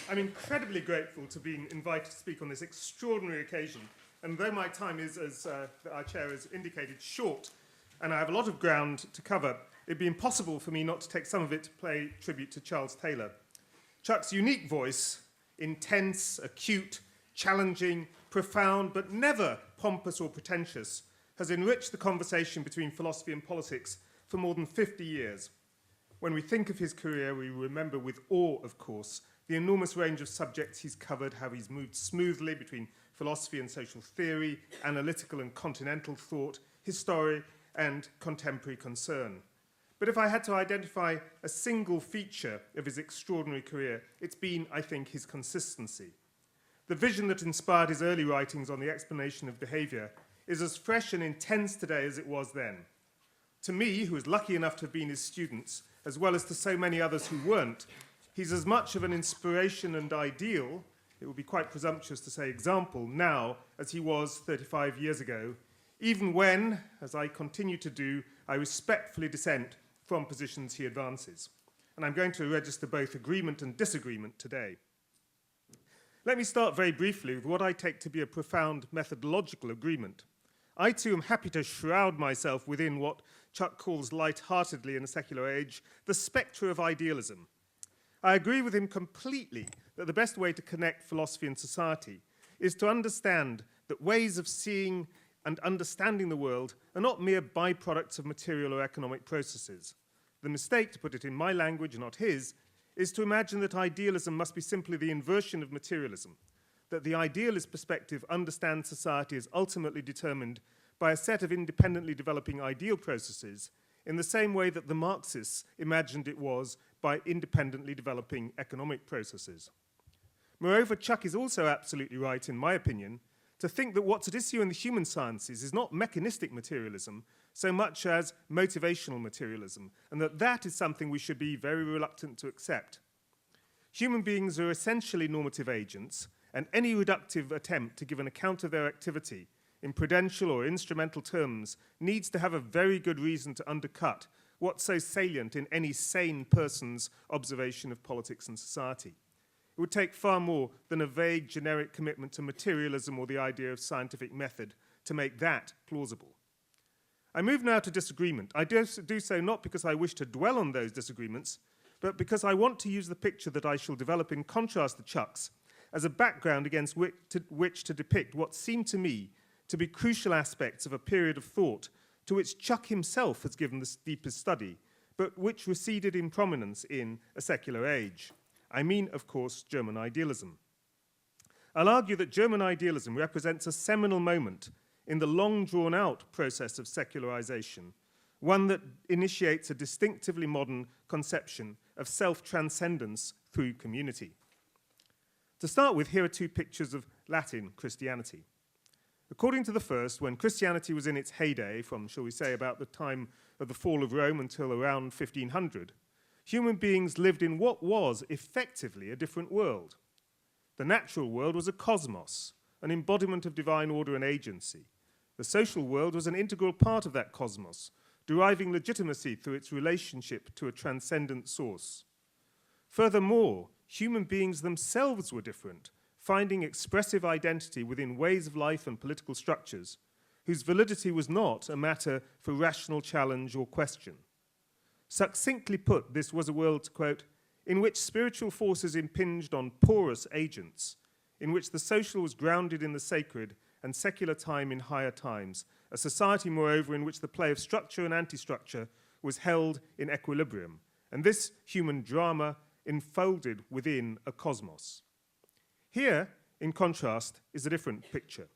I'm incredibly grateful to be invited to speak on this extraordinary occasion. And though my time is, as our chair has indicated, short, and I have a lot of ground to cover, it'd be impossible for me not to take some of it to pay tribute to Charles Taylor. Chuck's unique voice, intense, acute, challenging, profound, but never pompous or pretentious, has enriched the conversation between philosophy and politics for more than 50 years. When we think of his career, we remember with awe, of course, the enormous range of subjects he's covered, how he's moved smoothly between philosophy and social theory, analytical and continental thought, history and contemporary concern. But if I had to identify a single feature of his extraordinary career, it's been, I think, his consistency. The vision that inspired his early writings on the explanation of behavior is as fresh and intense today as it was then. To me, who was lucky enough to have been his students, as well as to so many others who weren't, he's as much of an inspiration and ideal, it would be quite presumptuous to say example, now as he was 35 years ago, even when, as I continue to do, I respectfully dissent from positions he advances. And I'm going to register both agreement and disagreement today. Let me start very briefly with what I take to be a profound methodological agreement. I too am happy to shroud myself within what Chuck calls light-heartedly in a secular age, the spectre of idealism. I agree with him completely that the best way to connect philosophy and society is to understand that ways of seeing and understanding the world are not mere byproducts of material or economic processes. The mistake, to put it in my language, not his, is to imagine that idealism must be simply the inversion of materialism, that the idealist perspective understands society as ultimately determined by a set of independently developing ideal processes in the same way that the Marxists imagined it was by independently developing economic processes. Moreover, Chuck is also absolutely right, in my opinion, to think that what's at issue in the human sciences is not mechanistic materialism so much as motivational materialism, and that that is something we should be very reluctant to accept. Human beings are essentially normative agents, and any reductive attempt to give an account of their activity in prudential or instrumental terms needs to have a very good reason to undercut what's so salient in any sane person's observation of politics and society. It would take far more than a vague generic commitment to materialism or the idea of scientific method to make that plausible. I move now to disagreement. I do so not because I wish to dwell on those disagreements, but because I want to use the picture that I shall develop in contrast to Chuck's as a background against which to depict what seemed to me to be crucial aspects of a period of thought to which Chuck himself has given the deepest study, but which receded in prominence in a secular age. I mean, of course, German idealism. I'll argue that German idealism represents a seminal moment in the long-drawn-out process of secularization, one that initiates a distinctively modern conception of self-transcendence through community. To start with, here are two pictures of Latin Christianity. According to the first, when Christianity was in its heyday, from, shall we say, about the time of the fall of Rome until around 1500, human beings lived in what was effectively a different world. The natural world was a cosmos, an embodiment of divine order and agency. The social world was an integral part of that cosmos, deriving legitimacy through its relationship to a transcendent source. Furthermore, human beings themselves were different, finding expressive identity within ways of life and political structures, whose validity was not a matter for rational challenge or question. Succinctly put, this was a world, quote, in which spiritual forces impinged on porous agents, in which the social was grounded in the sacred and secular time in higher times, a society, moreover, in which the play of structure and anti-structure was held in equilibrium, and this human drama enfolded within a cosmos. Here, in contrast, is a different picture.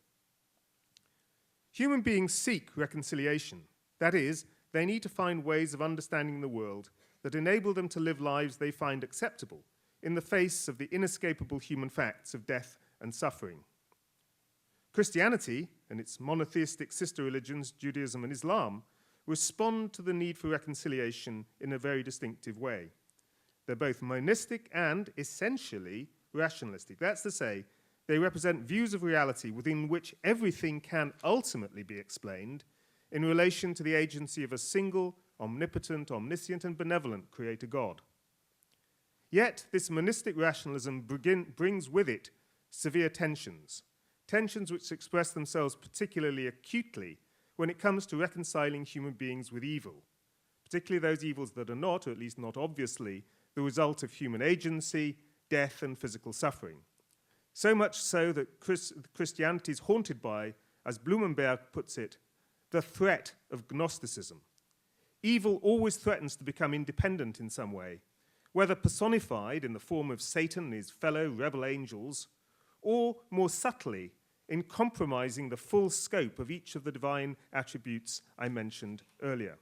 Human beings seek reconciliation. That is, they need to find ways of understanding the world that enable them to live lives they find acceptable in the face of the inescapable human facts of death and suffering. Christianity and its monotheistic sister religions, Judaism and Islam, respond to the need for reconciliation in a very distinctive way. They're both monistic and essentially rationalistic. That's to say, they represent views of reality within which everything can ultimately be explained in relation to the agency of a single, omnipotent, omniscient, and benevolent Creator God. Yet this monistic rationalism brings with it severe tensions, tensions which express themselves particularly acutely when it comes to reconciling human beings with evil, particularly those evils that are not, or at least not obviously, the result of human agency, death, and physical suffering. So much so that Christianity is haunted by, as Blumenberg puts it, the threat of Gnosticism. Evil always threatens to become independent in some way, whether personified in the form of Satan and his fellow rebel angels, or more subtly in compromising the full scope of each of the divine attributes I mentioned earlier.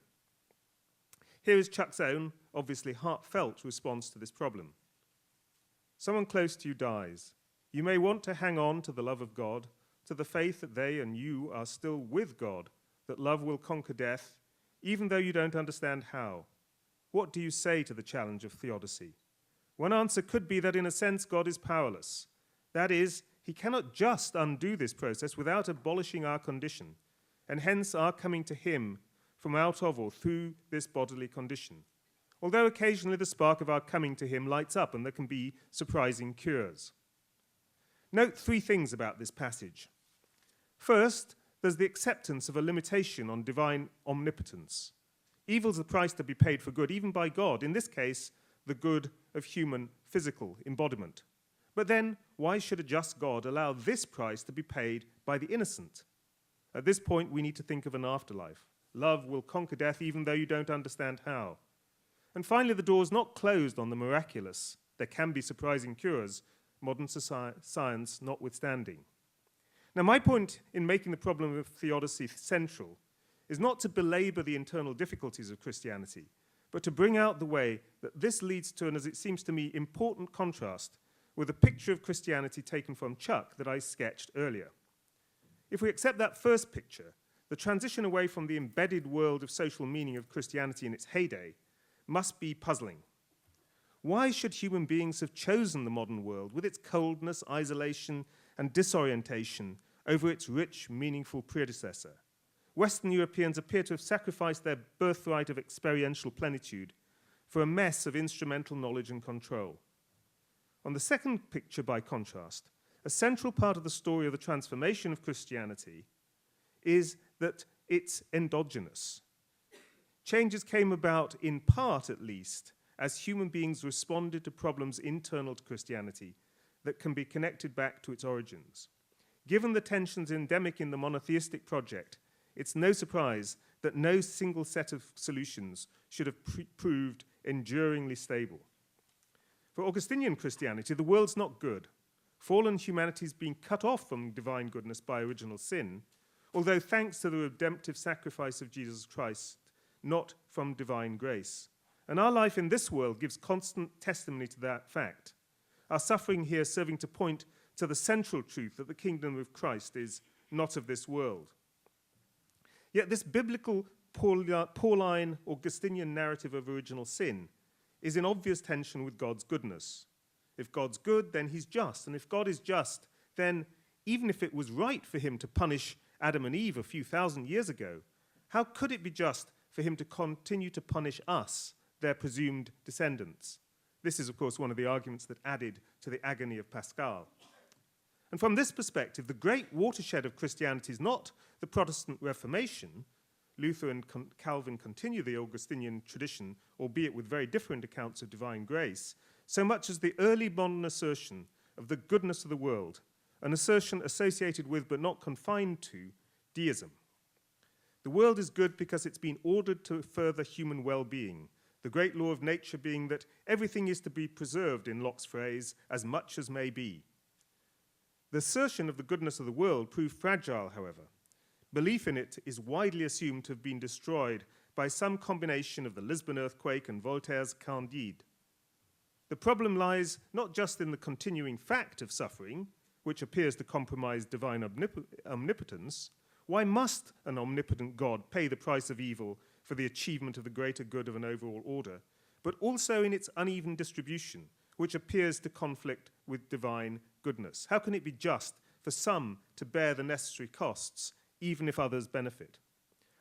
Here is Chuck's own, obviously heartfelt response to this problem. Someone close to you dies. You may want to hang on to the love of God, to the faith that they and you are still with God, that love will conquer death, even though you don't understand how. What do you say to the challenge of theodicy? One answer could be that in a sense God is powerless. That is, he cannot just undo this process without abolishing our condition, and hence our coming to him from out of or through this bodily condition. Although occasionally the spark of our coming to him lights up and there can be surprising cures. Note three things about this passage. First, there's the acceptance of a limitation on divine omnipotence. Evil's the price to be paid for good, even by God, in this case, the good of human physical embodiment. But then, why should a just God allow this price to be paid by the innocent? At this point, we need to think of an afterlife. Love will conquer death even though you don't understand how. And finally, the door is not closed on the miraculous. There can be surprising cures, modern science notwithstanding. Now, my point in making the problem of theodicy central is not to belabor the internal difficulties of Christianity, but to bring out the way that this leads to, and as it seems to me, important contrast with a picture of Christianity taken from Chuck that I sketched earlier. If we accept that first picture, the transition away from the embedded world of social meaning of Christianity in its heyday must be puzzling. Why should human beings have chosen the modern world with its coldness, isolation, and disorientation over its rich, meaningful predecessor? Western Europeans appear to have sacrificed their birthright of experiential plenitude for a mess of instrumental knowledge and control. On the second picture, by contrast, a central part of the story of the transformation of Christianity is that it's endogenous. Changes came about, in part at least, as human beings responded to problems internal to Christianity that can be connected back to its origins. Given the tensions endemic in the monotheistic project, it's no surprise that no single set of solutions should have proved enduringly stable. For Augustinian Christianity, the world's not good. Fallen humanity's been cut off from divine goodness by original sin, although thanks to the redemptive sacrifice of Jesus Christ, not from divine grace. And our life in this world gives constant testimony to that fact. Our suffering here serving to point to the central truth that the kingdom of Christ is not of this world. Yet this biblical Pauline Augustinian narrative of original sin is in obvious tension with God's goodness. If God's good, then he's just. And if God is just, then even if it was right for him to punish Adam and Eve a few thousand years ago, how could it be just for him to continue to punish us, their presumed descendants? This is, of course, one of the arguments that added to the agony of Pascal. And from this perspective, the great watershed of Christianity is not the Protestant Reformation. Luther and Calvin continue the Augustinian tradition, albeit with very different accounts of divine grace, so much as the early modern assertion of the goodness of the world, an assertion associated with, but not confined to, deism. The world is good because it's been ordered to further human well-being, the great law of nature being that everything is to be preserved, in Locke's phrase, as much as may be. The assertion of the goodness of the world proved fragile, however. Belief in it is widely assumed to have been destroyed by some combination of the Lisbon earthquake and Voltaire's Candide. The problem lies not just in the continuing fact of suffering, which appears to compromise divine omnipotence. Why must an omnipotent God pay the price of evil for the achievement of the greater good of an overall order, but also in its uneven distribution, which appears to conflict with divine goodness? How can it be just for some to bear the necessary costs, even if others benefit?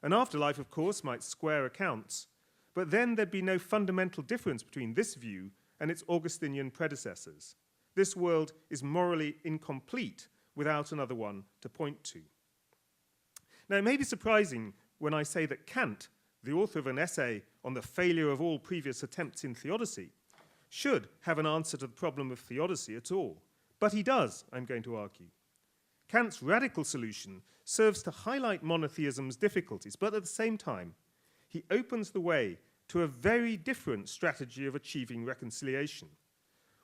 An afterlife, of course, might square accounts, but then there'd be no fundamental difference between this view and its Augustinian predecessors. This world is morally incomplete without another one to point to. Now, it may be surprising when I say that Kant, the author of an essay on the failure of all previous attempts in theodicy, should have an answer to the problem of theodicy at all. But he does, I'm going to argue. Kant's radical solution serves to highlight monotheism's difficulties, but at the same time, he opens the way to a very different strategy of achieving reconciliation.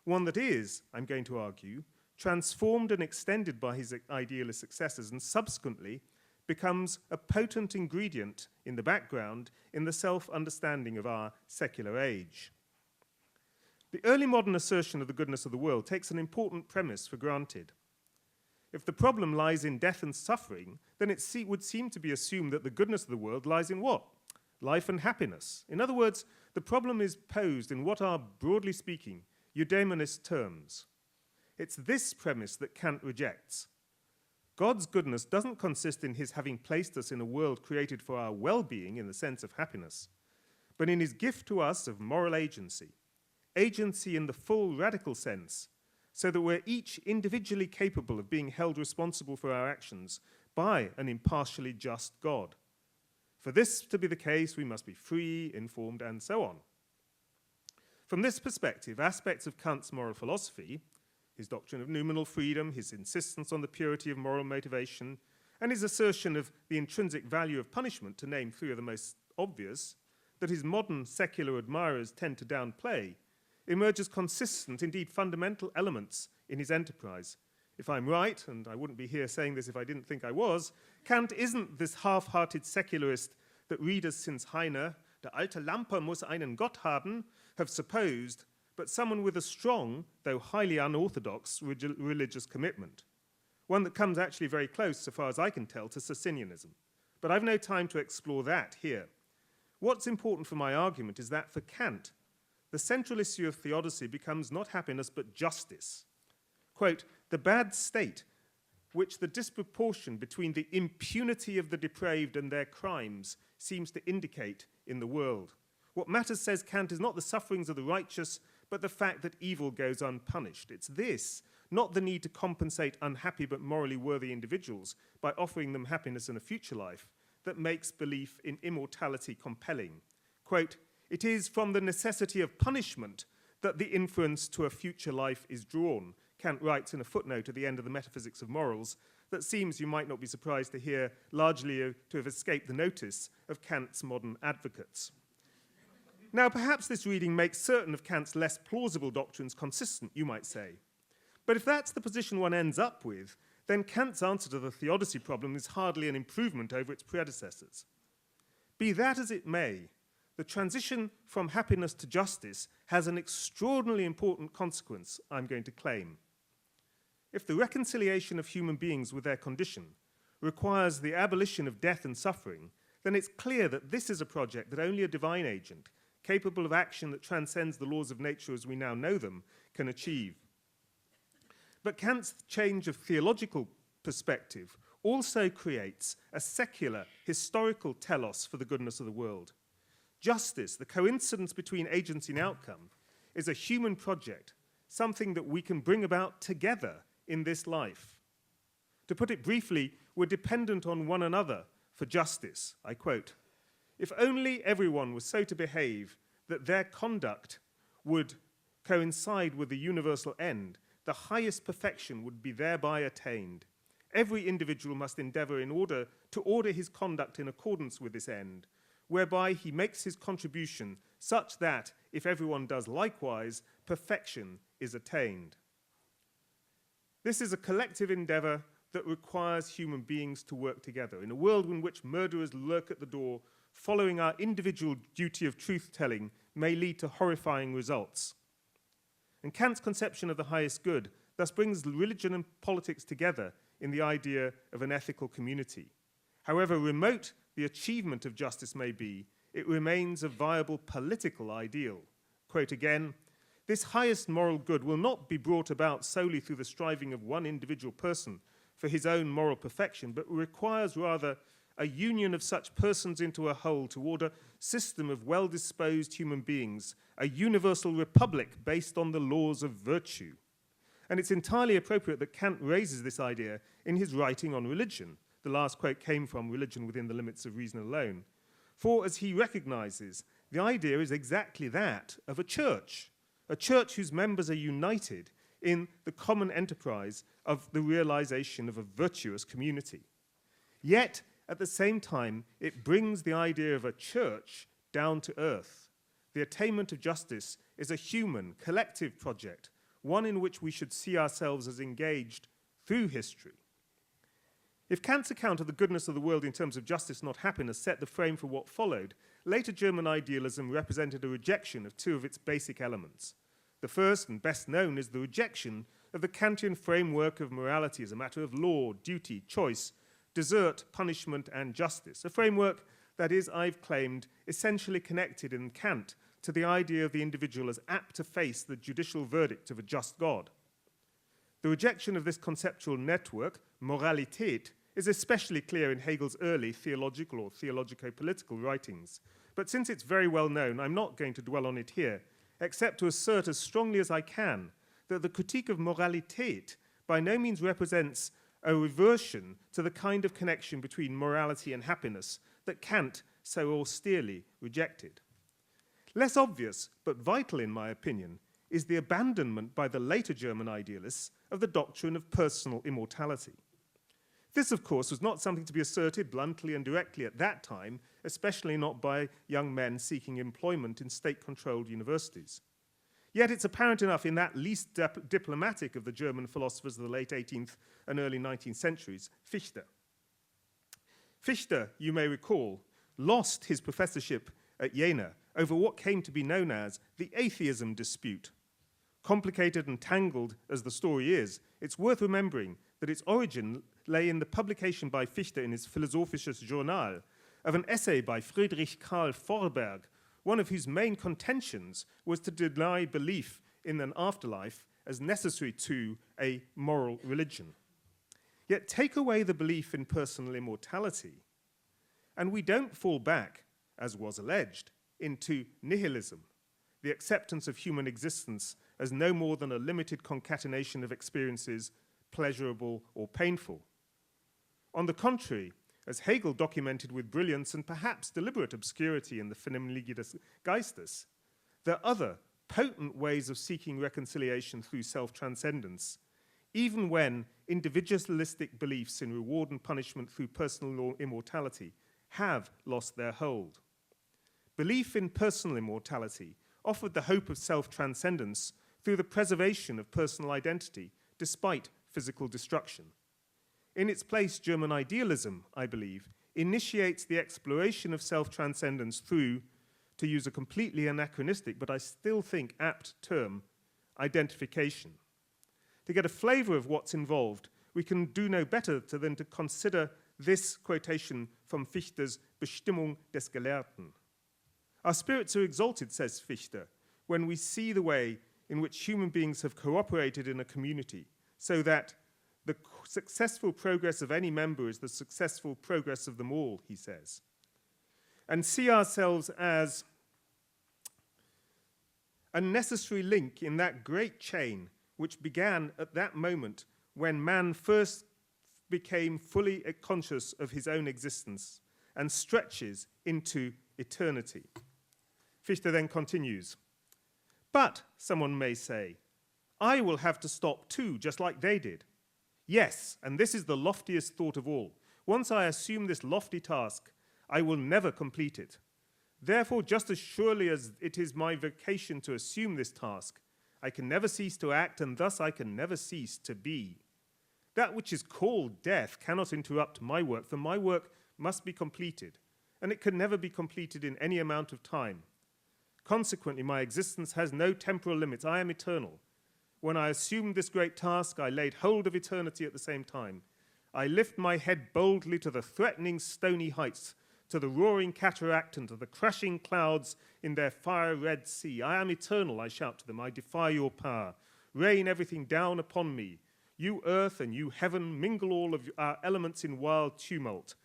One that is, I'm going to argue, transformed and extended by his idealist successors and subsequently becomes a potent ingredient in the background in the self-understanding of our secular age. The early modern assertion of the goodness of the world takes an important premise for granted. If the problem lies in death and suffering, then it would seem to be assumed that the goodness of the world lies in what? Life and happiness. In other words, the problem is posed in what are, broadly speaking, eudaemonist terms. It's this premise that Kant rejects. God's goodness doesn't consist in his having placed us in a world created for our well-being in the sense of happiness, but in his gift to us of moral agency, agency in the full radical sense, so that we're each individually capable of being held responsible for our actions by an impartially just God. For this to be the case, we must be free, informed, and so on. From this perspective, aspects of Kant's moral philosophy, his doctrine of noumenal freedom, his insistence on the purity of moral motivation, and his assertion of the intrinsic value of punishment, to name three of the most obvious, that his modern secular admirers tend to downplay, emerge as consistent, indeed fundamental elements in his enterprise. If I'm right, and I wouldn't be here saying this if I didn't think I was, Kant isn't this half-hearted secularist that readers since Heine, der alte Lampe muss einen Gott haben, have supposed, but someone with a strong, though highly unorthodox, religious commitment. One that comes actually very close, so far as I can tell, to Socinianism. But I've no time to explore that here. What's important for my argument is that for Kant, the central issue of theodicy becomes not happiness but justice. Quote, the bad state which the disproportion between the impunity of the depraved and their crimes seems to indicate in the world. What matters, says Kant, is not the sufferings of the righteous, but the fact that evil goes unpunished. It's this, not the need to compensate unhappy but morally worthy individuals by offering them happiness in a future life, that makes belief in immortality compelling. Quote, it is from the necessity of punishment that the inference to a future life is drawn, Kant writes in a footnote at the end of the Metaphysics of Morals, that seems, you might not be surprised to hear, largely to have escaped the notice of Kant's modern advocates. Now, perhaps this reading makes certain of Kant's less plausible doctrines consistent, you might say. But if that's the position one ends up with, then Kant's answer to the theodicy problem is hardly an improvement over its predecessors. Be that as it may, the transition from happiness to justice has an extraordinarily important consequence, I'm going to claim. If the reconciliation of human beings with their condition requires the abolition of death and suffering, then it's clear that this is a project that only a divine agent, capable of action that transcends the laws of nature as we now know them, can achieve. But Kant's change of theological perspective also creates a secular, historical telos for the goodness of the world. Justice, the coincidence between agency and outcome, is a human project, something that we can bring about together in this life. To put it briefly, we're dependent on one another for justice. I quote, if only everyone was so to behave that their conduct would coincide with the universal end, the highest perfection would be thereby attained. Every individual must endeavor to order his conduct in accordance with this end, whereby he makes his contribution such that, if everyone does likewise, perfection is attained. This is a collective endeavor that requires human beings to work together. In a world in which murderers lurk at the door, following our individual duty of truth-telling may lead to horrifying results. And Kant's conception of the highest good thus brings religion and politics together in the idea of an ethical community. However remote the achievement of justice may be, it remains a viable political ideal. Quote again, this highest moral good will not be brought about solely through the striving of one individual person for his own moral perfection, but requires rather a union of such persons into a whole toward a system of well-disposed human beings, a universal republic based on the laws of virtue. And it's entirely appropriate that Kant raises this idea in his writing on religion. The last quote came from Religion Within the Limits of Reason Alone. For, as he recognizes, the idea is exactly that of a church whose members are united in the common enterprise of the realization of a virtuous community. Yet, at the same time, it brings the idea of a church down to earth. The attainment of justice is a human, collective project, one in which we should see ourselves as engaged through history. If Kant's account of the goodness of the world in terms of justice, not happiness, set the frame for what followed, later German idealism represented a rejection of two of its basic elements. The first and best known is the rejection of the Kantian framework of morality as a matter of law, duty, choice, desert, punishment, and justice, a framework that is, I've claimed, essentially connected in Kant to the idea of the individual as apt to face the judicial verdict of a just God. The rejection of this conceptual network, Moralität, is especially clear in Hegel's early theological or theologico-political writings. But since it's very well known, I'm not going to dwell on it here, except to assert as strongly as I can that the critique of Moralität by no means represents a reversion to the kind of connection between morality and happiness that Kant so austerely rejected. Less obvious, but vital in my opinion, is the abandonment by the later German idealists of the doctrine of personal immortality. This, of course, was not something to be asserted bluntly and directly at that time, especially not by young men seeking employment in state-controlled universities. Yet it's apparent enough in that least diplomatic of the German philosophers of the late 18th and early 19th centuries, Fichte. Fichte, you may recall, lost his professorship at Jena over what came to be known as the atheism dispute. Complicated and tangled as the story is, it's worth remembering that its origin lay in the publication by Fichte in his Philosophisches Journal of an essay by Friedrich Karl Forberg, one of whose main contentions was to deny belief in an afterlife as necessary to a moral religion. Yet take away the belief in personal immortality, and we don't fall back, as was alleged, into nihilism, the acceptance of human existence as no more than a limited concatenation of experiences, pleasurable or painful. On the contrary, as Hegel documented with brilliance and perhaps deliberate obscurity in the Phänomenologie des Geistes, there are other potent ways of seeking reconciliation through self-transcendence, even when individualistic beliefs in reward and punishment through personal immortality have lost their hold. Belief in personal immortality offered the hope of self-transcendence through the preservation of personal identity despite physical destruction. In its place, German idealism, I believe, initiates the exploration of self-transcendence through, to use a completely anachronistic but I still think apt term, identification. To get a flavor of what's involved, we can do no better than to consider this quotation from Fichte's Bestimmung des Gelehrten. Our spirits are exalted, says Fichte, when we see the way in which human beings have cooperated in a community so that the successful progress of any member is the successful progress of them all, he says, and see ourselves as a necessary link in that great chain which began at that moment when man first became fully conscious of his own existence and stretches into eternity. Fichte then continues, but, someone may say, I will have to stop too, just like they did. Yes, and this is the loftiest thought of all. Once I assume this lofty task, I will never complete it. Therefore, just as surely as it is my vocation to assume this task, I can never cease to act, and thus I can never cease to be. That which is called death cannot interrupt my work, for my work must be completed, and it can never be completed in any amount of time. Consequently, my existence has no temporal limits. I am eternal. When I assumed this great task, I laid hold of eternity at the same time. I lift my head boldly to the threatening stony heights, to the roaring cataract and to the crashing clouds in their fire-red sea. I am eternal, I shout to them. I defy your power. Rain everything down upon me. You earth and you heaven, mingle all of our elements in wild tumult.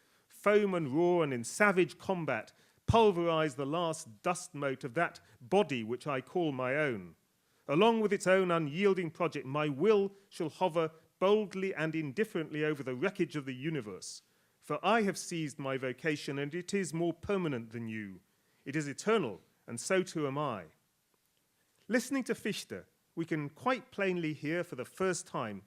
foam and roar and in savage combat pulverize the last dust mote of that body which I call my own. Along with its own unyielding project, my will shall hover boldly and indifferently over the wreckage of the universe. For I have seized my vocation, and it is more permanent than you. It is eternal, and so too am I. Listening to Fichte, we can quite plainly hear for the first time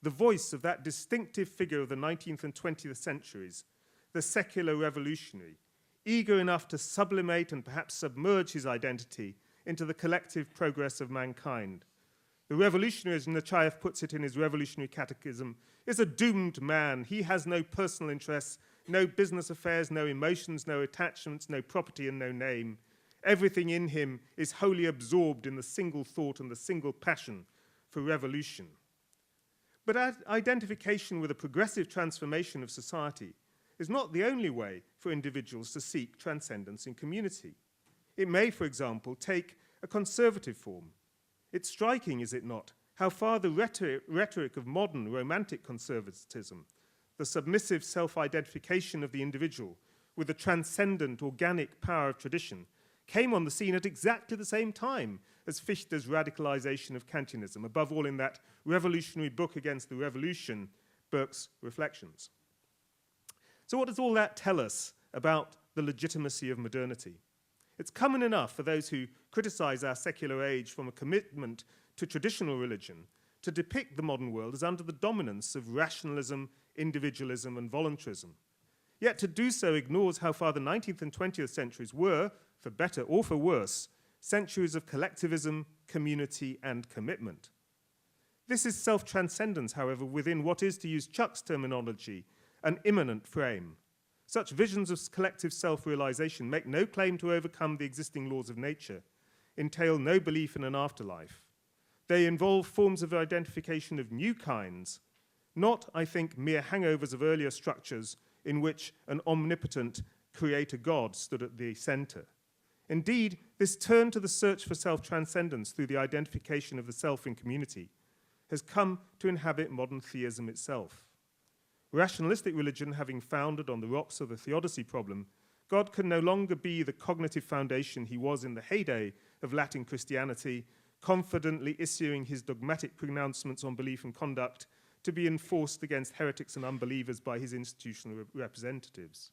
the voice of that distinctive figure of the 19th and 20th centuries, the secular revolutionary, eager enough to sublimate and perhaps submerge his identity into the collective progress of mankind. The revolutionary, as Nechayev puts it in his Revolutionary Catechism, is a doomed man. He has no personal interests, no business affairs, no emotions, no attachments, no property, and no name. Everything in him is wholly absorbed in the single thought and the single passion for revolution. But identification with a progressive transformation of society is not the only way for individuals to seek transcendence in community. It may, for example, take a conservative form. It's striking, is it not, how far the rhetoric of modern romantic conservatism, the submissive self-identification of the individual with the transcendent organic power of tradition, came on the scene at exactly the same time as Fichte's radicalization of Kantianism, above all in that revolutionary book against the revolution, Burke's Reflections. So what does all that tell us about the legitimacy of modernity? It's common enough for those who criticize our secular age from a commitment to traditional religion to depict the modern world as under the dominance of rationalism, individualism, and voluntarism. Yet to do so ignores how far the 19th and 20th centuries were, for better or for worse, centuries of collectivism, community, and commitment. This is self-transcendence, however, within what is, to use Chuck's terminology, an immanent frame. Such visions of collective self-realization make no claim to overcome the existing laws of nature, entail no belief in an afterlife. They involve forms of identification of new kinds, not, I think, mere hangovers of earlier structures in which an omnipotent creator God stood at the center. Indeed, this turn to the search for self-transcendence through the identification of the self in community has come to inhabit modern theism itself. Rationalistic religion having founded on the rocks of the Theodicy problem, God can no longer be the cognitive foundation he was in the heyday of Latin Christianity, confidently issuing his dogmatic pronouncements on belief and conduct to be enforced against heretics and unbelievers by his institutional representatives.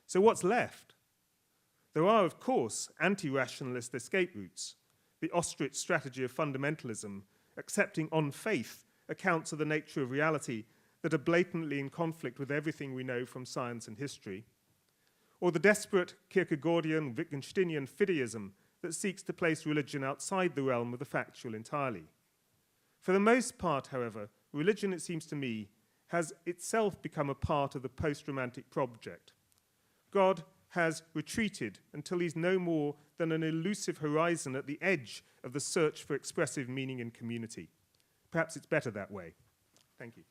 So what's left? There are, of course, anti-rationalist escape routes, the ostrich strategy of fundamentalism, accepting on faith accounts of the nature of reality that are blatantly in conflict with everything we know from science and history, or the desperate Kierkegaardian, Wittgensteinian fideism that seeks to place religion outside the realm of the factual entirely. For the most part, however, religion, it seems to me, has itself become a part of the post-romantic project. God has retreated until he's no more than an elusive horizon at the edge of the search for expressive meaning in community. Perhaps it's better that way. Thank you.